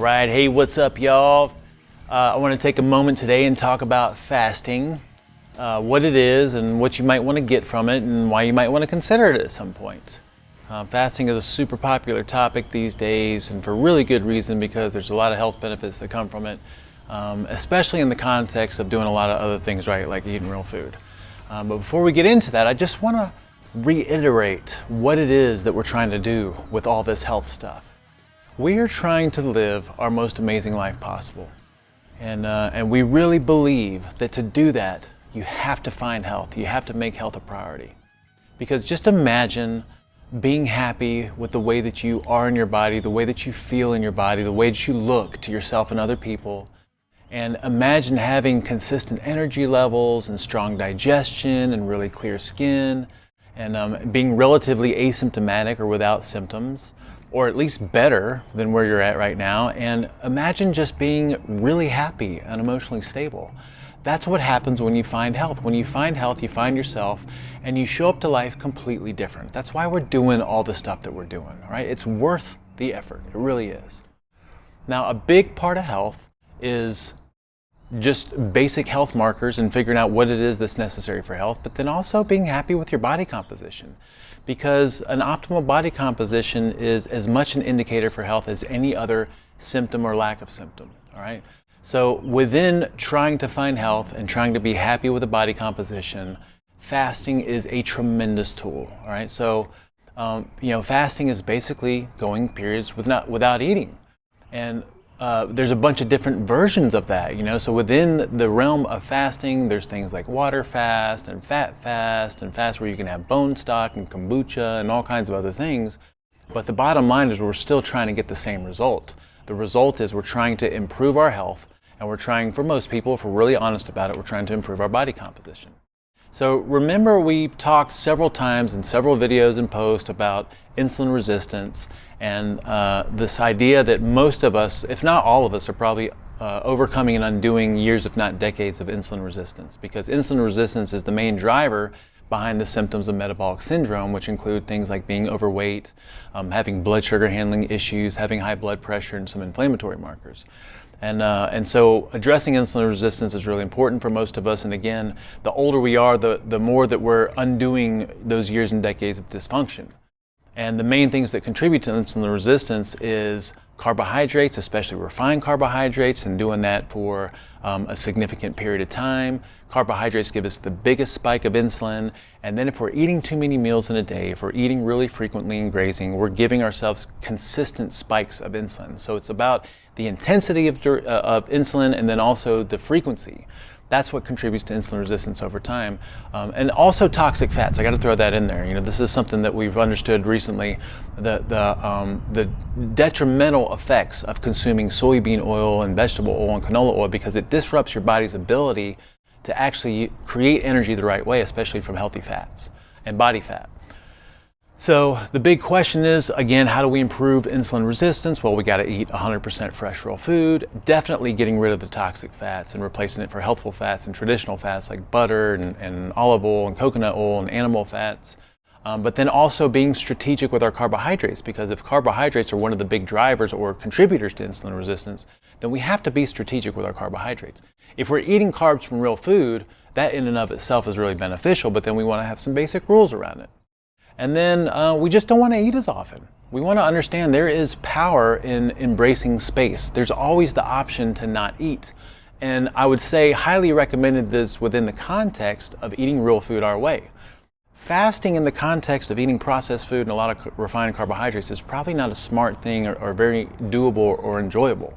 All right, hey, what's up, y'all? I want to take a moment today and talk about fasting, what it is and what you might want to get from it and why you might want to consider it at some point. Fasting is a super popular topic these days, and for really good reason, because there's a lot of health benefits that come from it, especially in the context of doing a lot of other things right, like eating real food. But before we get into that, I just want to reiterate what it is that we're trying to do with all this health stuff. We are trying to live our most amazing life possible. And we really believe that to do that, you have to find health. You have to make health a priority. Because just imagine being happy with the way that you are in your body, the way that you feel in your body, the way that you look to yourself and other people. And imagine having consistent energy levels and strong digestion and really clear skin and being relatively asymptomatic or without symptoms, or at least better than where you're at right now. And imagine just being really happy and emotionally stable. That's what happens when you find health. When you find health, you find yourself and you show up to life completely different. That's why we're doing all the stuff that we're doing, right? It's worth the effort. It really is. Now, a big part of health is just basic health markers and figuring out what it is that's necessary for health, but then also being happy with your body composition, because an optimal body composition is as much an indicator for health as any other symptom or lack of symptom. All right. So within trying to find health and trying to be happy with a body composition, fasting is a tremendous tool. All right. So fasting is basically going periods without eating, and there's a bunch of different versions of that, so within the realm of fasting, there's things like water fast and fast where you can have bone stock and kombucha and all kinds of other things. But the bottom line is we're still trying to get the same result. The result is we're trying to improve our health, and we're trying, for most people, if we're really honest about it, we're trying to improve our body composition. So remember, we've talked several times in several videos and posts about insulin resistance and this idea that most of us, if not all of us, are probably overcoming and undoing years, if not decades, of insulin resistance, because insulin resistance is the main driver behind the symptoms of metabolic syndrome, which include things like being overweight, having blood sugar handling issues, having high blood pressure, and some inflammatory markers. And so addressing insulin resistance is really important for most of us. And again, the older we are, the more that we're undoing those years and decades of dysfunction. And the main things that contribute to insulin resistance is carbohydrates, especially refined carbohydrates, and doing that for a significant period of time. Carbohydrates give us the biggest spike of insulin. And then if we're eating too many meals in a day, if we're eating really frequently and grazing, we're giving ourselves consistent spikes of insulin. So it's about the intensity of insulin and then also the frequency. That's what contributes to insulin resistance over time. And also toxic fats. I got to throw that in there. This is something that we've understood recently, the detrimental effects of consuming soybean oil and vegetable oil and canola oil, because it disrupts your body's ability to actually create energy the right way, especially from healthy fats and body fat. So the big question is, again, how do we improve insulin resistance? Well, we got to eat 100% fresh real food, definitely getting rid of the toxic fats and replacing it for healthful fats and traditional fats like butter and olive oil and coconut oil and animal fats. But then also being strategic with our carbohydrates, because if carbohydrates are one of the big drivers or contributors to insulin resistance, then we have to be strategic with our carbohydrates. If we're eating carbs from real food, that in and of itself is really beneficial, but then we want to have some basic rules around it. And then we just don't want to eat as often. We want to understand there is power in embracing space. There's always the option to not eat. And I would say highly recommended this within the context of eating real food our way. Fasting in the context of eating processed food and a lot of refined carbohydrates is probably not a smart thing or very doable or enjoyable.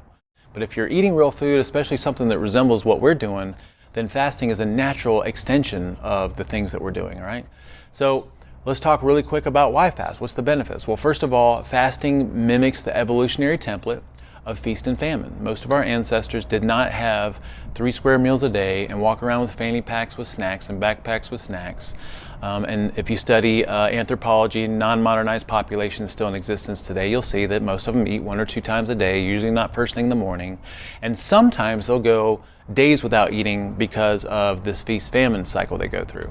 But if you're eating real food, especially something that resembles what we're doing, then fasting is a natural extension of the things that we're doing, all right? So let's talk really quick about why fast. What's the benefits? Well, first of all, fasting mimics the evolutionary template of feast and famine. Most of our ancestors did not have 3 square meals a day and walk around with fanny packs with snacks and backpacks with snacks. And if you study anthropology, non-modernized populations still in existence today, you'll see that most of them eat 1 or 2 times a day, usually not first thing in the morning. And sometimes they'll go days without eating because of this feast-famine cycle they go through.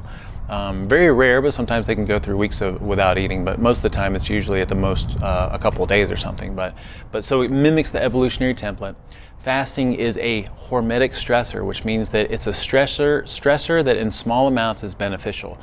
Very rare, but sometimes they can go through weeks without eating, but most of the time it's usually at the most a couple of days or something. But so it mimics the evolutionary template. Fasting is a hormetic stressor, which means that it's a stressor that in small amounts is beneficial.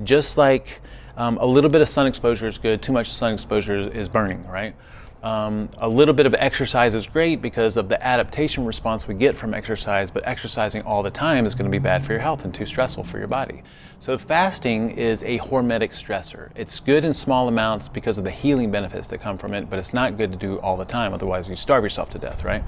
Just like a little bit of sun exposure is good, too much sun exposure is burning, right? A little bit of exercise is great because of the adaptation response we get from exercise, but exercising all the time is going to be bad for your health and too stressful for your body. So fasting is a hormetic stressor. It's good in small amounts because of the healing benefits that come from it, but it's not good to do all the time, otherwise you starve yourself to death, right?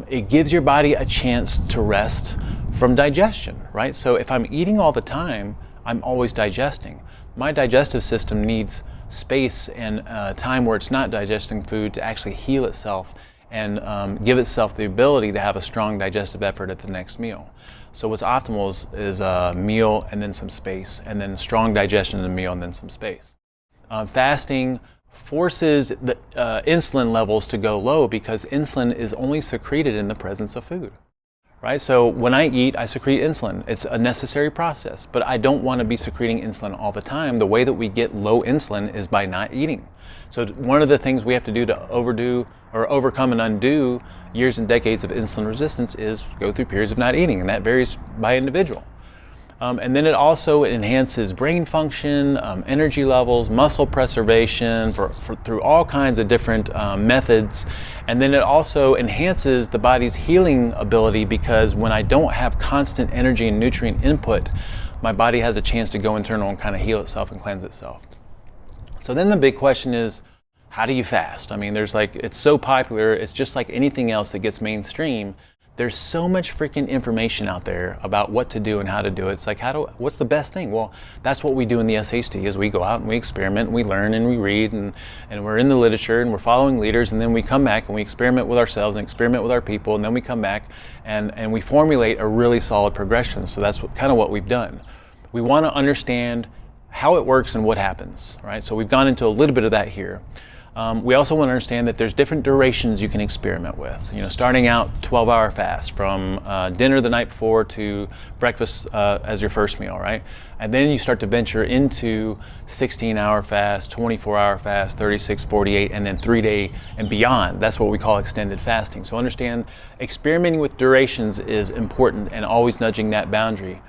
It gives your body a chance to rest from digestion, right? So if I'm eating all the time, I'm always digesting. My digestive system needs space and time where it's not digesting food to actually heal itself and give itself the ability to have a strong digestive effort at the next meal. So what's optimal is a meal and then some space, and then strong digestion in the meal and then some space. Fasting forces the insulin levels to go low because insulin is only secreted in the presence of food. Right? So when I eat, I secrete insulin. It's a necessary process, but I don't want to be secreting insulin all the time. The way that we get low insulin is by not eating. So one of the things we have to do to overcome and undo years and decades of insulin resistance is go through periods of not eating, and that varies by individual. And then it also enhances brain function, energy levels, muscle preservation through all kinds of different methods. And then it also enhances the body's healing ability because when I don't have constant energy and nutrient input, my body has a chance to go internal and kind of heal itself and cleanse itself. So then the big question is, how do you fast? I mean, it's so popular, it's just like anything else that gets mainstream. There's so much freaking information out there about what to do and how to do it. It's like, what's the best thing? Well, that's what we do in the SHT is we go out and we experiment and we learn and we read and we're in the literature and we're following leaders, and then we come back and we experiment with ourselves and experiment with our people, and then we come back and we formulate a really solid progression. So that's kind of what we've done. We want to understand how it works and what happens, right? So we've gone into a little bit of that here. We also want to understand that there's different durations you can experiment with. Starting out 12-hour fast from dinner the night before to breakfast as your first meal, right? And then you start to venture into 16-hour fast, 24-hour fast, 36, 48, and then 3-day and beyond. That's what we call extended fasting. So understand experimenting with durations is important and always nudging that boundary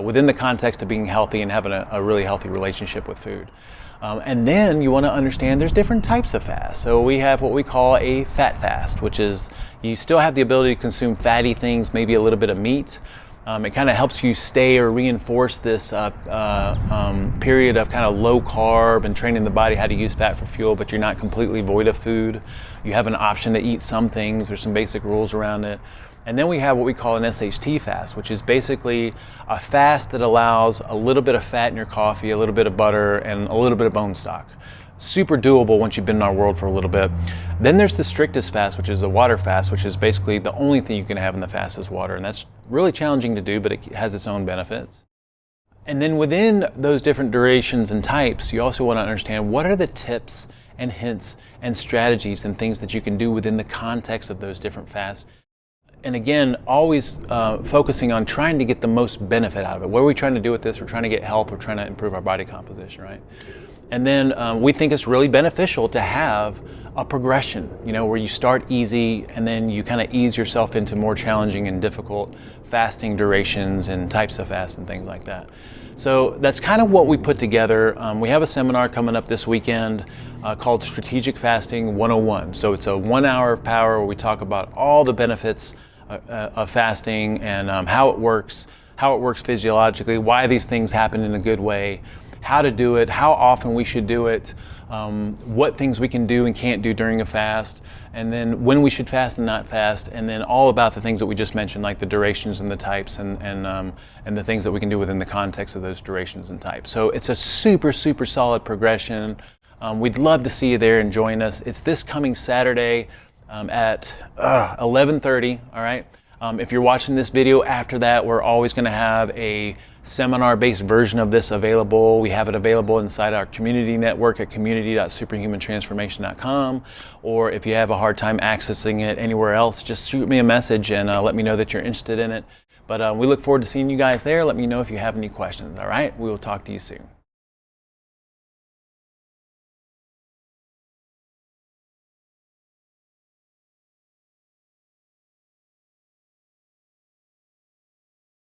within the context of being healthy and having a really healthy relationship with food. And then you want to understand there's different types of fast. So we have what we call a fat fast, which is you still have the ability to consume fatty things, maybe a little bit of meat. It kind of helps you stay or reinforce this period of kind of low carb and training the body how to use fat for fuel, but you're not completely void of food. You have an option to eat some things. There's some basic rules around it. And then we have what we call an SHT fast, which is basically a fast that allows a little bit of fat in your coffee, a little bit of butter, and a little bit of bone stock. Super doable once you've been in our world for a little bit. Then there's the strictest fast, which is a water fast, which is basically the only thing you can have in the fast is water. And that's really challenging to do, but it has its own benefits. And then within those different durations and types, you also want to understand what are the tips and hints and strategies and things that you can do within the context of those different fasts. And again, always focusing on trying to get the most benefit out of it. What are we trying to do with this? We're trying to get health. We're trying to improve our body composition, right? And then we think it's really beneficial to have a progression, where you start easy and then you kind of ease yourself into more challenging and difficult fasting durations and types of fast and things like that. So that's kind of what we put together. We have a seminar coming up this weekend called Strategic Fasting 101. So it's a 1 hour of power where we talk about all the benefits of fasting and how it works physiologically, why these things happen in a good way, how to do it, how often we should do it, what things we can do and can't do during a fast, and then when we should fast and not fast, and then all about the things that we just mentioned, like the durations and the types and the things that we can do within the context of those durations and types. So it's a super, super solid progression. We'd love to see you there and join us. It's this coming Saturday at 11:30, all right? If you're watching this video after that, we're always going to have a seminar-based version of this available. We have it available inside our community network at community.superhumantransformation.com. Or if you have a hard time accessing it anywhere else, just shoot me a message and let me know that you're interested in it. But we look forward to seeing you guys there. Let me know if you have any questions. All right, we will talk to you soon.